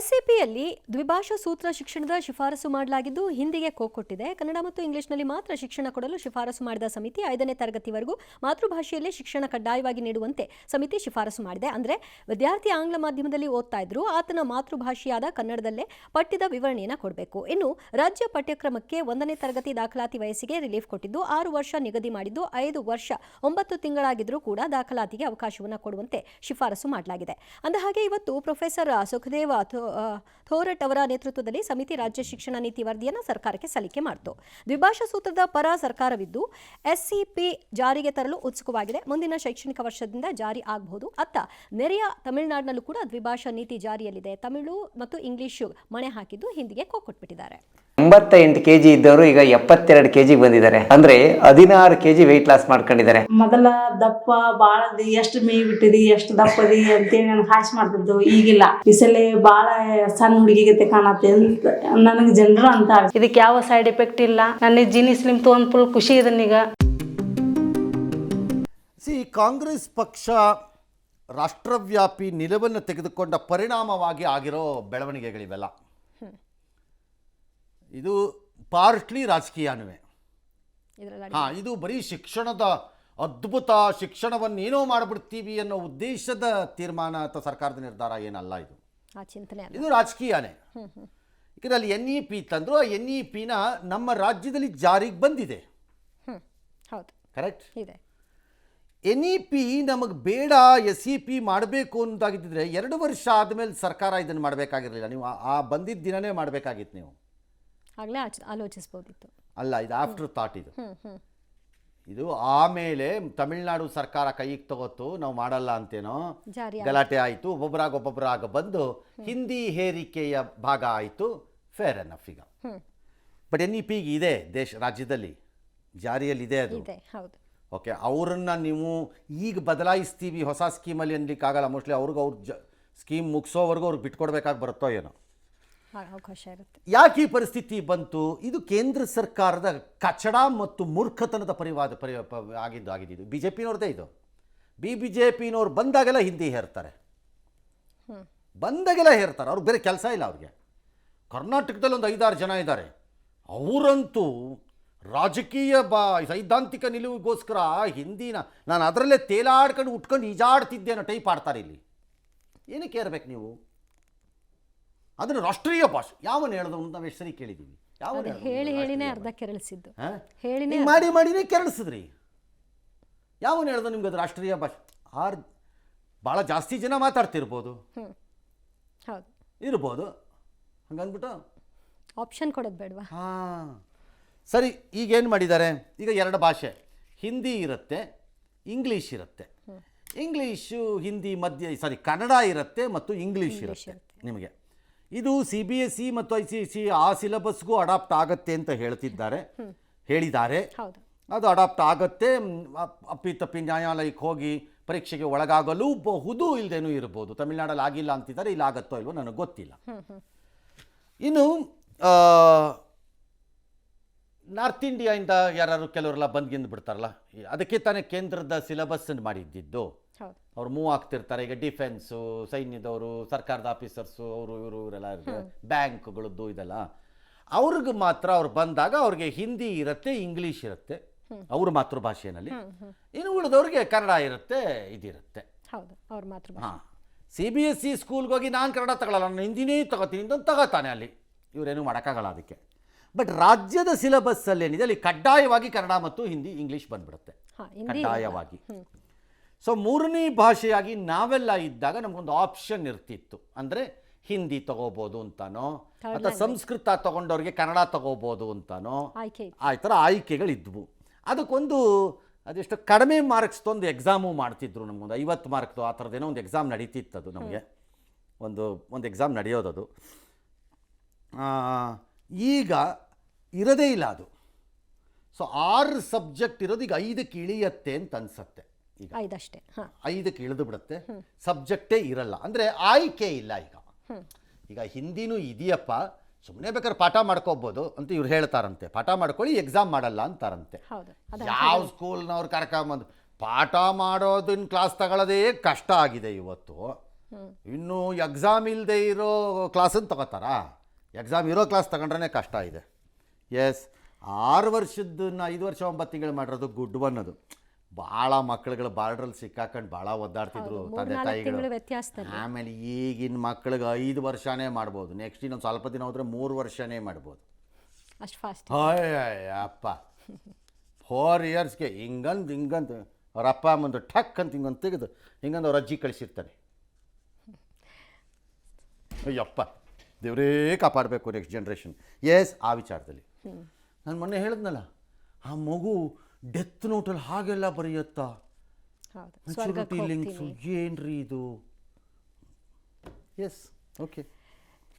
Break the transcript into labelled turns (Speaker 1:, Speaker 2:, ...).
Speaker 1: ಎಸ್ಸಿಪಿಯಲ್ಲಿ ದ್ವಿಭಾಷಾ ಸೂತ್ರ ಶಿಕ್ಷಣದ ಶಿಫಾರಸು ಮಾಡಲಾಗಿದ್ದು ಹಿಂದಿಗೆ ಕೊಟ್ಟಿದೆ. ಕನ್ನಡ ಮತ್ತು ಇಂಗ್ಲಿಷ್ನಲ್ಲಿ ಮಾತ್ರ ಶಿಕ್ಷಣ ಕೊಡಲು ಶಿಫಾರಸು ಮಾಡಿದ ಸಮಿತಿ 5ನೇ ತರಗತಿವರೆಗೂ ಮಾತೃಭಾಷೆಯಲ್ಲೇ ಶಿಕ್ಷಣ ಕಡ್ಡಾಯವಾಗಿ ನೀಡುವಂತೆ ಸಮಿತಿ ಶಿಫಾರಸು ಮಾಡಿದೆ. ಅಂದರೆ ವಿದ್ಯಾರ್ಥಿ ಆಂಗ್ಲ ಮಾಧ್ಯಮದಲ್ಲಿ ಓದ್ತಾ ಇದ್ರು ಆತನ ಮಾತೃಭಾಷೆಯಾದ ಕನ್ನಡದಲ್ಲೇ ಪಠ್ಯದ ವಿವರಣೆಯನ್ನು ಕೊಡಬೇಕು. ಇನ್ನು ರಾಜ್ಯ ಪಠ್ಯಕ್ರಮಕ್ಕೆ 1ನೇ ತರಗತಿ ದಾಖಲಾತಿ ವಯಸ್ಸಿಗೆ ರಿಲೀಫ್ ಕೊಟ್ಟಿದ್ದು 6 ವರ್ಷ ನಿಗದಿ ಮಾಡಿದ್ದು 5 ವರ್ಷ 9 ತಿಂಗಳಾಗಿದ್ರೂ ಕೂಡ ದಾಖಲಾತಿಗೆ ಅವಕಾಶವನ್ನು ಕೊಡುವಂತೆ ಶಿಫಾರಸು ಮಾಡಲಾಗಿದೆ. ಅಂದಹಾಗೆ ಇವತ್ತು ಪ್ರೊಫೆಸರ್ ಸುಖದೇವ ಥೋರಟ್ ಅವರ ನೇತೃತ್ವದಲ್ಲಿ ಸಮಿತಿ ರಾಜ್ಯ ಶಿಕ್ಷಣ ನೀತಿ ವರದಿಯನ್ನು ಸರ್ಕಾರಕ್ಕೆ ಸಲ್ಲಿಕೆ ಮಾಡಿತು. ದ್ವಿಭಾಷಾ ಸೂತ್ರದ ಪರ ಸರ್ಕಾರವಿದ್ದು ಎಸ್ಸಿಪಿ ಜಾರಿಗೆ ತರಲು ಉತ್ಸುಕವಾಗಿದೆ. ಮುಂದಿನ ಶೈಕ್ಷಣಿಕ ವರ್ಷದಿಂದ ಜಾರಿ ಆಗಬಹುದು. ಅತ್ತ ನೆರೆಯ ತಮಿಳುನಾಡಿನಲ್ಲೂ ಕೂಡ ದ್ವಿಭಾಷಾ ನೀತಿ ಜಾರಿಯಲ್ಲಿದೆ. ತಮಿಳು ಮತ್ತು ಇಂಗ್ಲಿಷು ಮಣೆ ಹಾಕಿದ್ದು ಹಿಂದಿಗೆ ಕೊಟ್ಬಿಟ್ಟಿದ್ದಾರೆ.
Speaker 2: 88 kg ಇದ್ದವರು ಈಗ 72 kg ಬಂದಿದ್ದಾರೆ. ಅಂದ್ರೆ 16 kg ವೆಯ್ಟ್ ಲಾಸ್ ಮಾಡ್ಕೊಂಡಿದ್ದಾರೆ.
Speaker 3: ಮೊದಲ ದಪ್ಪ ಬಾಳದಿ ಎಷ್ಟು ಮೇಯ್ ಬಿಟ್ಟಿದಿ ಎಷ್ಟು ದಪ್ಪದಿ ಅಂತೇಳಿ ನನ್ಗೆ ಹಾಸ್ ಮಾಡ್ತಿದ್ದು. ಈಗಿಲ್ಲ, ಈ ಸಲ ಬಾಳ ಸಣ್ಣ ಹುಡುಗಿಗೆ ಕಾಣತ್ತೆ ಅಂತ ನನಗೆ ಜನರು ಅಂತ. ಇದಕ್ಕೆ ಯಾವ ಸೈಡ್ ಎಫೆಕ್ಟ್ ಇಲ್ಲ. ನನ್ನ ಜೀನಿ ಸ್ಲಿಮ್ ತೊಗೊಂಡ್ ಫುಲ್ ಖುಷಿ ಇದನ್ನೀಗ.
Speaker 4: ಕಾಂಗ್ರೆಸ್ ಪಕ್ಷ ರಾಷ್ಟ್ರವ್ಯಾಪಿ ನಿಲುವನ್ನು ತೆಗೆದುಕೊಂಡ ಪರಿಣಾಮವಾಗಿ ಆಗಿರೋ ಬೆಳವಣಿಗೆಗಳಿವೆಲ್ಲ. ಇದು ಪಾರ್ಟ್ಲಿ ರಾಜಕೀಯನವೇ. ಇದು ಬರೀ ಶಿಕ್ಷಣದ ಅದ್ಭುತ ಶಿಕ್ಷಣವನ್ನು ಏನೋ ಮಾಡಿಬಿಡ್ತೀವಿ ಅನ್ನೋ ಉದ್ದೇಶದ ತೀರ್ಮಾನ ಅಥವಾ ಸರ್ಕಾರದ ನಿರ್ಧಾರ ಏನಲ್ಲ. ಇದು ರಾಜಕೀಯನೇ. ಯಾಕಂದರೆ ಅಲ್ಲಿ NEP ತಂದ್ರು. ಆ NEPನ ನಮ್ಮ ರಾಜ್ಯದಲ್ಲಿ ಜಾರಿಗೆ ಬಂದಿದೆ. ಕರೆಕ್ಟ್. NEP ನಮಗೆ ಬೇಡ, SEP ಮಾಡಬೇಕು ಅಂತಾಗಿದ್ದರೆ 2 ವರ್ಷ ಆದಮೇಲೆ ಸರ್ಕಾರ ಇದನ್ನು ಮಾಡಬೇಕಾಗಿರಲಿಲ್ಲ. ನೀವು ಆ ಬಂದಿದ್ದ ದಿನನೇ ಮಾಡಬೇಕಾಗಿತ್ತು. ನೀವು
Speaker 1: ಆಗಲೇ ಆಲೋಚಿಸಬಹುದಿತ್ತು.
Speaker 4: ಅಲ್ಲ, ಇದು ಆಫ್ಟರ್ ಥಾಟ್. ಇದು ಆಮೇಲೆ ತಮಿಳುನಾಡು ಸರ್ಕಾರ ಕೈಗೆ ತಗೋತು, ನಾವು ಮಾಡಲ್ಲ ಅಂತೇನೋ ಗಲಾಟೆ ಆಯಿತು. ಒಬ್ಬೊಬ್ಬರಾಗ ಬಂದು ಹಿಂದಿ ಹೇರಿಕೆಯ ಭಾಗ ಆಯಿತು. Fair enough. ಈಗ ಬಟ್ NEP ಇದೆ ರಾಜ್ಯದಲ್ಲಿ ಜಾರಿಯಲ್ಲಿದೆ ಅದು. ಓಕೆ, ಅವರನ್ನು ನೀವು ಈಗ ಬದಲಾಯಿಸ್ತೀವಿ ಹೊಸ ಸ್ಕೀಮಲ್ಲಿ ಅನ್ಲಿಕ್ಕಾಗಲ್ಲ. ಮೋಸ್ಟ್ಲಿ ಅವ್ರಿಗೆ ಸ್ಕೀಮ್ ಮುಗಿಸೋವರೆಗೂ ಅವ್ರಿಗೆ ಬಿಟ್ಕೊಡ್ಬೇಕಾಗಿ ಬರುತ್ತೋ ಏನೋ.
Speaker 1: ಅವಕಾಶ ಇರುತ್ತೆ.
Speaker 4: ಯಾಕೆ ಈ ಪರಿಸ್ಥಿತಿ ಬಂತು? ಇದು ಕೇಂದ್ರ ಸರ್ಕಾರದ ಕಚಡ ಮತ್ತು ಮೂರ್ಖತನದ ಆಗಿದ್ದು. BJPನವ್ರದ್ದೇ ಇದು. BJPನವ್ರು ಬಂದಾಗೆಲ್ಲ ಹಿಂದಿ ಹೇರ್ತಾರೆ. ಅವ್ರಿಗೆ ಬೇರೆ ಕೆಲಸ ಇಲ್ಲ. ಅವ್ರಿಗೆ ಕರ್ನಾಟಕದಲ್ಲಿ ಒಂದು 5-6 ಜನ ಇದ್ದಾರೆ. ಅವರಂತೂ ರಾಜಕೀಯ ಸೈದ್ಧಾಂತಿಕ ನಿಲುವಿಗೋಸ್ಕರ ಹಿಂದಿನ ನಾನು ಅದರಲ್ಲೇ ತೇಲಾಡ್ಕೊಂಡು ಉಟ್ಕೊಂಡು ಈಜಾಡ್ತಿದ್ದೆ ಅನ್ನೋ ಟೈಪ್ ಆಡ್ತಾರೆ. ಇಲ್ಲಿ ಏನಕ್ಕೆ ಇರಬೇಕು ನೀವು? ಅದನ್ನು ರಾಷ್ಟ್ರೀಯ ಭಾಷೆ ಯಾವನು ಹೇಳಿದ್ರು ಅಂತ ನಾವು ಎಷ್ಟು ಸರಿ ಕೇಳಿದ್ದೀವಿ.
Speaker 1: ಹೇಳಿನೇ ಅರ್ಧ ಕೆರಳಿಸಿದ್ದು.
Speaker 4: ಮಾಡಿನೇ ಕೆರಳಿಸಿದ್ರಿ. ಯಾವನು ಹೇಳಿದ್ರು ನಿಮ್ಗೆ ಅದು ರಾಷ್ಟ್ರೀಯ ಭಾಷೆ? ಭಾಳ ಜಾಸ್ತಿ ಜನ ಮಾತಾಡ್ತಿರ್ಬೋದು, ಇರ್ಬೋದು. ಹಂಗಂದ್ಬಿಟ್ಟು
Speaker 1: ಆಪ್ಷನ್ ಕೊಡೋದು ಬೇಡವಾ?
Speaker 4: ಸರಿ, ಈಗೇನು ಮಾಡಿದ್ದಾರೆ? ಈಗ 2 ಭಾಷೆ, ಹಿಂದಿ ಇರುತ್ತೆ, ಇಂಗ್ಲೀಷ್ ಇರುತ್ತೆ. ಇಂಗ್ಲೀಷು ಹಿಂದಿ ಕನ್ನಡ ಇರುತ್ತೆ ಮತ್ತು ಇಂಗ್ಲೀಷ್ ಇರುತ್ತೆ ನಿಮಗೆ. ಇದು CBSE ಮತ್ತು ICSE ಆ ಸಿಲೆಬಸ್ಗೂ ಅಡಾಪ್ಟ್ ಆಗುತ್ತೆ ಅಂತ ಹೇಳಿದ್ದಾರೆ. ಅದು ಅಡಾಪ್ಟ್ ಆಗುತ್ತೆ. ಅಪ್ಪಿತಪ್ಪಿ ನ್ಯಾಯಾಲಯಕ್ಕೆ ಹೋಗಿ ಪರೀಕ್ಷೆಗೆ ಒಳಗಾಗಲೂಬಹುದು, ಇಲ್ಲದೇನೂ ಇರ್ಬೋದು. ತಮಿಳ್ನಾಡಲ್ಲಿ ಆಗಿಲ್ಲ ಅಂತಿದ್ದಾರೆ, ಇಲ್ಲಿ ಆಗುತ್ತೋ ಇಲ್ವೋ ನನಗೆ ಗೊತ್ತಿಲ್ಲ. ಇನ್ನು ನಾರ್ತ್ ಇಂಡಿಯಾಯಿಂದ ಯಾರು ಕೆಲವರೆಲ್ಲ ಬಂದ್ಗಿಂದು ಬಿಡ್ತಾರಲ್ಲ, ಅದಕ್ಕೆ ತಾನೇ ಕೇಂದ್ರದ ಸಿಲೆಬಸ್ಸನ್ನು ಮಾಡಿದ್ದಿದ್ದು. ಅವ್ರು ಮೂವ್ ಆಗ್ತಿರ್ತಾರೆ. ಈಗ ಡಿಫೆನ್ಸು, ಸೈನ್ಯದವರು, ಸರ್ಕಾರದ ಆಫೀಸರ್ಸು, ಇವರೆಲ್ಲ ಬ್ಯಾಂಕ್ಗಳದ್ದು ಇದೆಲ್ಲ. ಅವ್ರಿಗೆ ಮಾತ್ರ ಅವ್ರು ಬಂದಾಗ ಅವ್ರಿಗೆ ಹಿಂದಿ ಇರುತ್ತೆ, ಇಂಗ್ಲೀಷ್ ಇರುತ್ತೆ ಅವ್ರ ಮಾತೃಭಾಷೆಯಲ್ಲಿ. ಇನ್ನು ಉಳಿದವ್ರಿಗೆ ಕನ್ನಡ ಇರುತ್ತೆ, ಇದಿರುತ್ತೆ. CBSE ಸ್ಕೂಲ್ಗೆ ಹೋಗಿ ನಾನು ಕನ್ನಡ ತಗೊಳ್ಳಲ್ಲ, ನಾನು ಹಿಂದಿನೇ ತಗೋತೀನಿ ಅಂತ ತಗೋತಾನೆ. ಅಲ್ಲಿ ಇವರೇನು ಮಾಡೋಕ್ಕಾಗಲ್ಲ ಅದಕ್ಕೆ. ಬಟ್ ರಾಜ್ಯದ ಸಿಲೆಬಸ್ಸಲ್ಲಿ ಏನಿದೆ ಅಲ್ಲಿ ಕಡ್ಡಾಯವಾಗಿ ಕನ್ನಡ ಮತ್ತು ಹಿಂದಿ ಇಂಗ್ಲೀಷ್ ಬಂದ್ಬಿಡುತ್ತೆ ಕಡ್ಡಾಯವಾಗಿ. ಸೊ 3ನೇ ಭಾಷೆಯಾಗಿ ನಾವೆಲ್ಲ ಇದ್ದಾಗ ನಮಗೊಂದು ಆಪ್ಷನ್ ಇರ್ತಿತ್ತು. ಅಂದರೆ ಹಿಂದಿ ತಗೋಬೋದು ಅಂತಾನೋ ಅಥವಾ ಸಂಸ್ಕೃತ ತಗೊಂಡವ್ರಿಗೆ ಕನ್ನಡ ತಗೋಬೋದು ಅಂತಾನೋ ಆ ಥರ ಆಯ್ಕೆಗಳಿದ್ವು. ಅದಕ್ಕೊಂದು ಅದೆಷ್ಟು ಕಡಿಮೆ ಮಾರ್ಕ್ಸ್ ತಂದು ಎಕ್ಸಾಮು ಮಾಡ್ತಿದ್ರು. ನಮಗೊಂದು 50 ಮಾರ್ಕ್ದು ಆ ಥರದ್ದೇನೋ ಒಂದು ಎಕ್ಸಾಮ್ ನಡೀತಿತ್ತು. ಅದು ನಮಗೆ ಒಂದು ಎಕ್ಸಾಮ್ ನಡೆಯೋದದು. ಈಗ ಇರೋದೇ ಇಲ್ಲ ಅದು. ಸೊ 6 ಸಬ್ಜೆಕ್ಟ್ ಇರೋದು ಈಗ 5ಕ್ಕೆ ಇಳಿಯತ್ತೆ ಅಂತ ಅನ್ಸತ್ತೆ. ಈಗ 5ಕ್ಕೆ ಇಳಿದು ಬಿಡುತ್ತೆ, ಸಬ್ಜೆಕ್ಟೇ ಇರಲ್ಲ. ಅಂದರೆ ಆಯ್ಕೆ ಇಲ್ಲ. ಈಗ ಹಿಂದಿನೂ ಇದೆಯಪ್ಪ, ಸುಮ್ಮನೆ ಬೇಕಾದ್ರೆ ಪಾಠ ಮಾಡ್ಕೋಬೋದು ಅಂತ ಇವ್ರು ಹೇಳ್ತಾರಂತೆ. ಪಾಠ ಮಾಡ್ಕೊಳ್ಳಿ, ಎಕ್ಸಾಮ್ ಮಾಡಲ್ಲ ಅಂತಾರಂತೆ. ಯಾವ ಸ್ಕೂಲ್ನವ್ರು ಕರ್ಕೊಂಬಂದು ಪಾಠ ಮಾಡೋದನ್ನ ಕ್ಲಾಸ್ ತಗೊಳ್ಳೋದೇ ಕಷ್ಟ ಆಗಿದೆ ಇವತ್ತು. ಇನ್ನು ಎಕ್ಸಾಮ್ ಇಲ್ಲದೆ ಇರೋ ಕ್ಲಾಸನ್ನು ತಗೋತಾರಾ? ಎಕ್ಸಾಮ್ ಇರೋ ಕ್ಲಾಸ್ ತಗೊಂಡ್ರೆ ಕಷ್ಟ ಇದೆ. ಎಸ್, 6 ವರ್ಷದನ್ನ 5 ವರ್ಷ 9 ತಿಂಗಳು ಮಾಡಿರೋದು ಗುಡ್ ಒನ್. ಅದು ಭಾಳ ಮಕ್ಕಳುಗಳು ಬಾರ್ಡ್ರಲ್ಲಿ ಸಿಕ್ಕಾಕೊಂಡು ಭಾಳ ಒದ್ದಾಡ್ತಿದ್ರು ತಂದೆ ತಾಯಿಗಳು.
Speaker 1: ವ್ಯತ್ಯಾಸದಲ್ಲಿ
Speaker 4: ಆಮೇಲೆ ಈಗಿನ ಮಕ್ಕಳಿಗೆ 5 ವರ್ಷನೇ ಮಾಡ್ಬೋದು, ನೆಕ್ಸ್ಟ್ ಇನ್ನೊಂದು ಸ್ವಲ್ಪ ದಿನ ಹೋದರೆ 3 ವರ್ಷನೇ ಮಾಡ್ಬೋದು.
Speaker 1: ಅಷ್ಟು ಫಾಸ್ಟ್.
Speaker 4: ಅಪ್ಪ 4 ಇಯರ್ಸ್ಗೆ ಹಿಂಗಂದು ಅವ್ರ ಅಪ್ಪ ಅಮ್ಮಂದು ಠಕ್ ಅಂತ ಹಿಂಗೊಂದು ತೆಗೆದು ಹಿಂಗಂದು ಅವ್ರ ಅಜ್ಜಿ ಕಳಿಸಿರ್ತಾನೆ. ಅಯ್ಯಪ್ಪ, ದೇವರೇ ಕಾಪಾಡಬೇಕು ನೆಕ್ಸ್ಟ್ ಜನ್ರೇಷನ್. ಎಸ್, ಆ ವಿಚಾರದಲ್ಲಿ ನಾನು ಮೊನ್ನೆ ಹೇಳಿದ್ನಲ್ಲ, ಆ ಮಗು ಡೆತ್ ನೋಟಲ್ಲಿ ಹಾಗೆಲ್ಲ ಬರೆಯುತ್ತಾ, ಮೆಚುರಿಟಿ ಲಿಂಕ್ಸು, ಏನ್ರಿ ಇದು? Yes, okay.